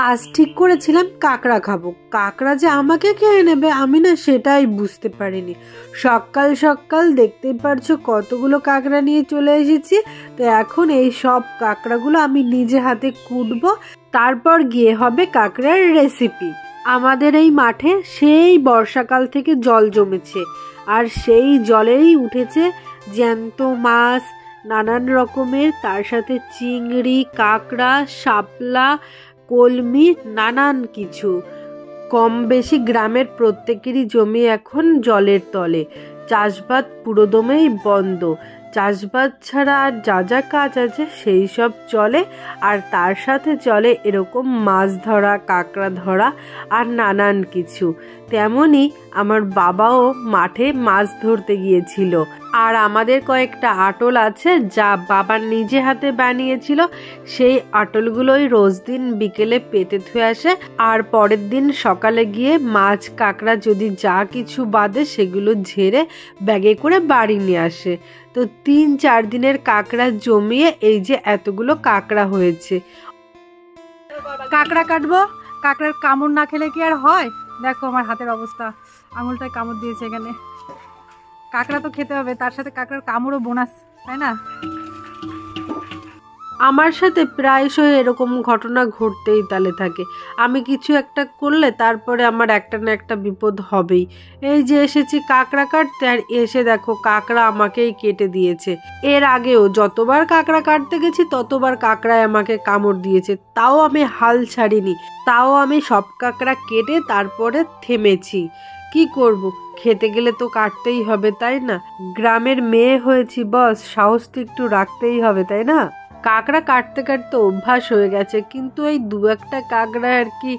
আজ ঠিক করেছিলাম কাঁকড়া খাবো, কাঁকড়া যে আমাকে খেয়ে নেবে আমি না সেটাই বুঝতে পারিনি। সকাল সকাল দেখতেই পারছো কতগুলো কাঁকড়া নিয়ে চলে এসেছি। তো এখন এই সব কাঁকড়াগুলো আমি নিজে হাতে কুটবো, তারপর গিয়ে হবে কাঁকড়ার রেসিপি। আমাদের এই মাঠে সেই বর্ষাকাল থেকে জল জমেছে, আর সেই জলেই উঠেছে জ্যান্ত মাছ নানান রকমের, তার সাথে চিংড়ি, কাঁকড়া, শাপলা, কলমি, নানান কিছু। কম বেশি গ্রামের প্রত্যেকেরই জমি এখন জলের তলে। চাষবাদ পুরোদমেই বন্ধ। চাষবাদ ছাড়া আর যা যা কাজ আছে সেই সব চলে, আর তার সাথে চলে এরকম মাছ ধরা, কাঁকড়া ধরা আর নানান কিছু। তেমনই আমার বাবাও মাঠে মাছ ধরতে গিয়েছিল, আর আমাদের কয়েকটা আটল আছে যা বাবা নিজে হাতে বানিয়েছিল। সেই আটলগুলোই রোজ দিন বিকেলে পেতে থুয়ে আসে, আর পরের দিন সকালে গিয়ে মাছ কাঁকড়া যদি যা কিছু বাদে সেগুলো ঝেড়ে ব্যাগে করে বাড়ি নিয়ে আসে। তো 3-4 দিনের কাঁকড়া জমিয়ে এই যে এতগুলো কাঁকড়া হয়েছে। কাঁকড়া কাটবো, কাঁকড়ার কামড় না খেলে কি আর হয়? দেখো আমার হাতের অবস্থা, আঙুলটায় কামড় দিয়েছে এখানে। কাঁকড়া তো খেতে হবে, তার সাথে কাঁকড়ার কামড়ও বোনাস, তাই না? আমার সাথে প্রায়শই এরকম ঘটনা ঘটতেই তালে থাকে। আমি কিছু একটা করলে তারপরে আমার একটা না একটা বিপদ হবেই। এই যে এসেছি কাঁকড়া কাটতে, আর এসে দেখো কাঁকড়া আমাকেই কেটে দিয়েছে। এর আগেও যতবার কাঁকড়া কাটতে গেছি ততবার কাঁকড়ায় আমাকে কামড় দিয়েছে, তাও আমি হাল ছাড়িনি। তাও আমি সব কাঁকড়া কেটে তারপরে থেমেছি। কি করব, খেতে গেলে তো কাটতেই হবে, তাই না? গ্রামের মেয়ে হয়েছি বস, সাহস তো একটু রাখতেই হবে, তাই না? কাঁকড়া কাটতে কাটতে অভ্যাস হয়ে গেছে, কিন্তু এই 2-1টা কাঁকড়া আর কি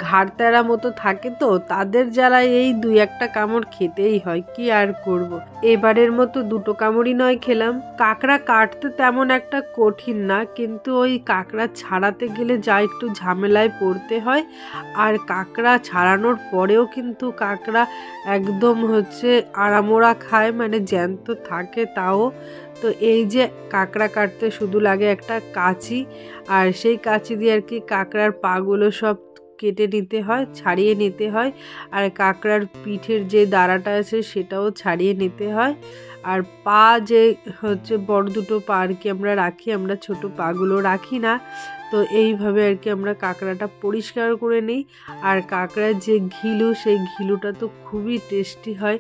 ঘাড় তেরা মতো থাকে, তো তাদের জ্বালায় এই 2-1টা কামড় খেতেই হয়। কি আর করব। এবারের মতো 2টো কামড়ই নয় খেলাম। কাঁকড়া কাটতে তেমন একটা কঠিন না, কিন্তু ওই কাঁকড়া ছাড়াতে গেলে যা একটু ঝামেলায় পড়তে হয়। আর কাঁকড়া ছাড়ানোর পরেও কিন্তু কাঁকড়া একদম আড়ামোড়া খায়, মানে জ্যান্ত থাকে তাও। তো এই যে কাঁকড়া কাটতে শুধু লাগে একটা কাঁচি, আর সেই কাঁচি দিয়ে আর কি কাঁকড়ার পাগুলো সব কেটে নিতে হয়, ছাড়িয়ে নিতে হয়। আর কাঁকড়ার পিঠের যে দাঁড়াটা আছে সেটাও ছাড়িয়ে নিতে হয়। আর পা যে বড় 2টো পা আর কি আমরা রাখি, আমরা ছোট পাগুলো রাখি না। তো এইভাবে আর কি আমরা কাঁকড়াটা পরিষ্কার করে নিই। আর কাঁকড়ার যে ঘিলু, সেই ঘিলুটা তো খুবই টেস্টি হয়।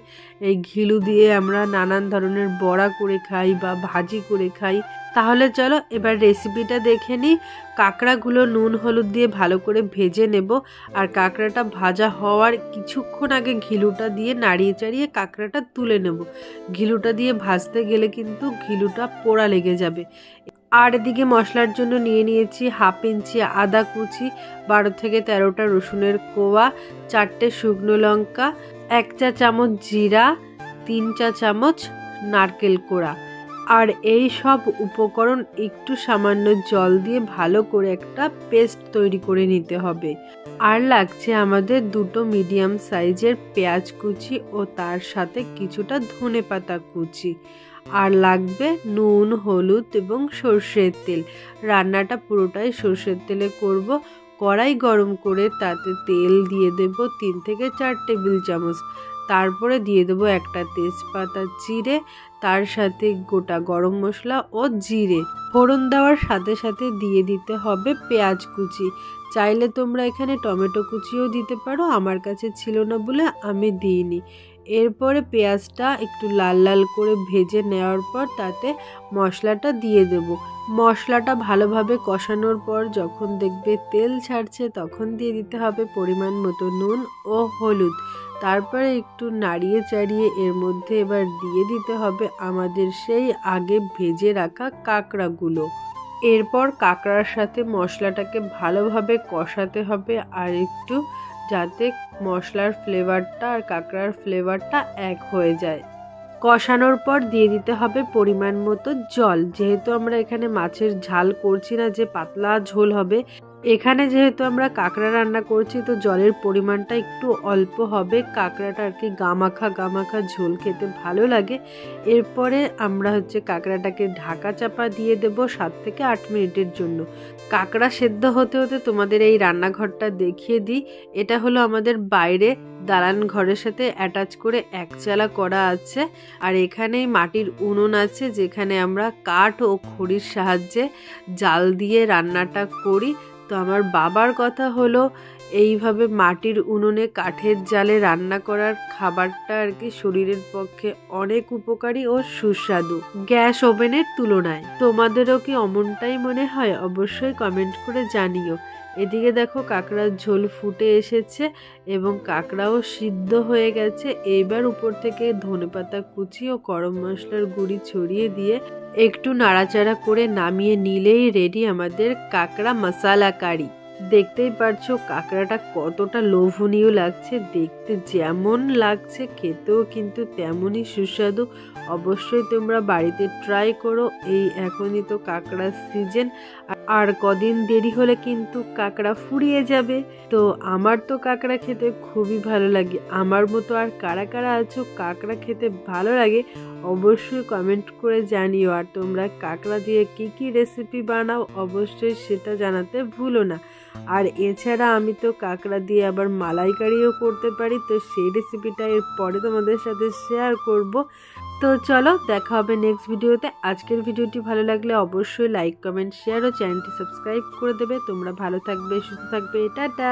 এই ঘিলু দিয়ে আমরা নানান ধরনের বড়া করে খাই বা ভাজি করে খাই। তাহলে চলো এবার রেসিপিটা দেখে নিই। কাঁকড়াগুলো নুন হলুদ দিয়ে ভালো করে ভেজে নেব, আর কাঁকড়াটা ভাজা হওয়ার কিছুক্ষণ আগে ঘিলুটা দিয়ে নাড়িয়ে চাড়িয়ে কাঁকড়াটা তুলে নেব। ঘিলুটা দিয়ে ভাজতে গেলে কিন্তু ঘিলুটা পোড়া লেগে যাবে। আর এদিকে মশলার জন্য নিয়ে নিয়েছি 1/2 ইঞ্চি আদা কুচি, 12 থেকে 13টা রসুনের কোয়া, 4টে শুকনো লঙ্কা, 1 চা চামচ জিরা, 3 চা চামচ নারকেল কোড়া। আর এই সব উপকরণ একটু সামান্য জল দিয়ে ভালো করে একটা পেস্ট তৈরি করে নিতে হবে। আর লাগছে আমাদের 2টো মিডিয়াম সাইজের পেঁয়াজ কুচি ও তার সাথে কিছুটা ধনেপাতা কুচি। আর লাগবে নুন, হলুদ এবং সর্ষের তেল। রান্নাটা পুরোটাই সর্ষের তেলে করব। কড়াই গরম করে তাতে তেল দিয়ে দেব 3 থেকে 4 টেবিল চামচ। তারপরে দিয়ে দেবো একটা তেজপাতা চিড়ে, তার সাথে গোটা গরম মশলা ও জিরে। ফোড়ন দেওয়ার সাথে সাথে দিয়ে দিতে হবে পেঁয়াজ কুচি। চাইলে তোমরা এখানে টমেটো কুচিও দিতে পারো, আমার কাছে ছিল না বলে আমি দিইনি। এরপরে পেঁয়াজটা একটু লাল লাল করে ভেজে নেওয়ার পর তাতে মশলাটা দিয়ে দেব। মশলাটা ভালোভাবে কষানোর পর যখন দেখবে তেল ছাড়ছে তখন দিয়ে দিতে হবে পরিমাণ মতো নুন ও হলুদ। তারপরে একটু নাড়িয়ে চাড়িয়ে এর মধ্যে এবার দিয়ে দিতে হবে আমাদের সেই আগে ভেজে রাখা কাঁকড়াগুলো। এরপর কাঁকড়ার সাথে মশলাটাকে ভালোভাবে কষাতে হবে, আর একটু যাতে মশলার ফ্লেভারটা আর কাঁকড়ার ফ্লেভারটা এক হয়ে যায়। কষানোর পর দিয়ে দিতে হবে পরিমাণ মতো জল। যেহেতু আমরা এখানে মাছের ঝাল করছি না যে পাতলা ঝোল হবে, এখানে যেহেতু আমরা কাঁকড়া রান্না করছি তো জলের পরিমাণটা একটু অল্প হবে, কাঁকড়াটা আর কি গামাখা গামাখা ঝোল খেতে ভালো লাগে। এরপরে আমরা কাঁকড়াটাকে ঢাকা চাপা দিয়ে দেব 7 থেকে 8 মিনিটের জন্য। কাঁকড়া সেদ্ধ হতে হতে তোমাদের এই রান্নাঘরটা দেখিয়ে দিই। এটা হলো আমাদের বাইরে দালান ঘরের সাথে অ্যাটাচ করে একচালা করা আছে, আর এখানেই মাটির উনুন আছে যেখানে আমরা কাঠ ও খড়ির সাহায্যে জাল দিয়ে রান্নাটা করি। তো আমার বাবার কথা হলো এইভাবে মাটির উনুনে কাঠের জালে রান্না করার খাবারটা আর কি শরীরের পক্ষে অনেক উপকারী ও সুস্বাদু গ্যাস ওভেনের তুলনায়। তোমাদেরও কি অমনটাই মনে হয়? অবশ্যই কমেন্ট করে জানিও। এদিকে দেখো কাঁকড়ার ঝোল ফুটে এসেছে এবং কাঁকড়াও সিদ্ধ হয়ে গেছে। এইবার উপর থেকে ধনেপাতা কুচি ও গরম মশলার গুঁড়ি ছড়িয়ে দিয়ে একটু নাড়াচাড়া করে নামিয়ে নিলেই রেডি আমাদের কাঁকড়া মশালা কারি। দেখতেই পারছো কাঁকড়াটা কতটা লোভনীয় লাগছে, দেখতে যেমন লাগছে খেতেও কিন্তু তেমনই সুস্বাদু। অবশ্যই তোমরা বাড়িতে ট্রাই করো। এই এখনই তো কাঁকড়ার সিজন, আর কদিন দেরি হলে কিন্তু কাঁকড়া ফুরিয়ে যাবে। তো আমার তো কাঁকড়া খেতে খুবই ভালো লাগে। আমার মতো আর কারা কারা আছো কাঁকড়া খেতে ভালো লাগে অবশ্যই কমেন্ট করে জানিও। আর তোমরা কাঁকড়া দিয়ে কি কি রেসিপি বানাও অবশ্যই সেটা জানাতে ভুলো না। আর এছাড়া আমি তো কাঁকড়া দিয়ে আবার মালাইকারিও করতে পারি, তো সেই রেসিপিটা এর পরে তোমাদের সাথে শেয়ার করব। তো চলো দেখা হবে নেক্সট ভিডিওতে। আজকের ভিডিওটি ভালো লাগলে অবশ্যই লাইক কমেন্ট শেয়ার ও চ্যানেলটি সাবস্ক্রাইব করে দেবে। তোমরা ভালো থাকবে, সুস্থ থাকবে, টাটা।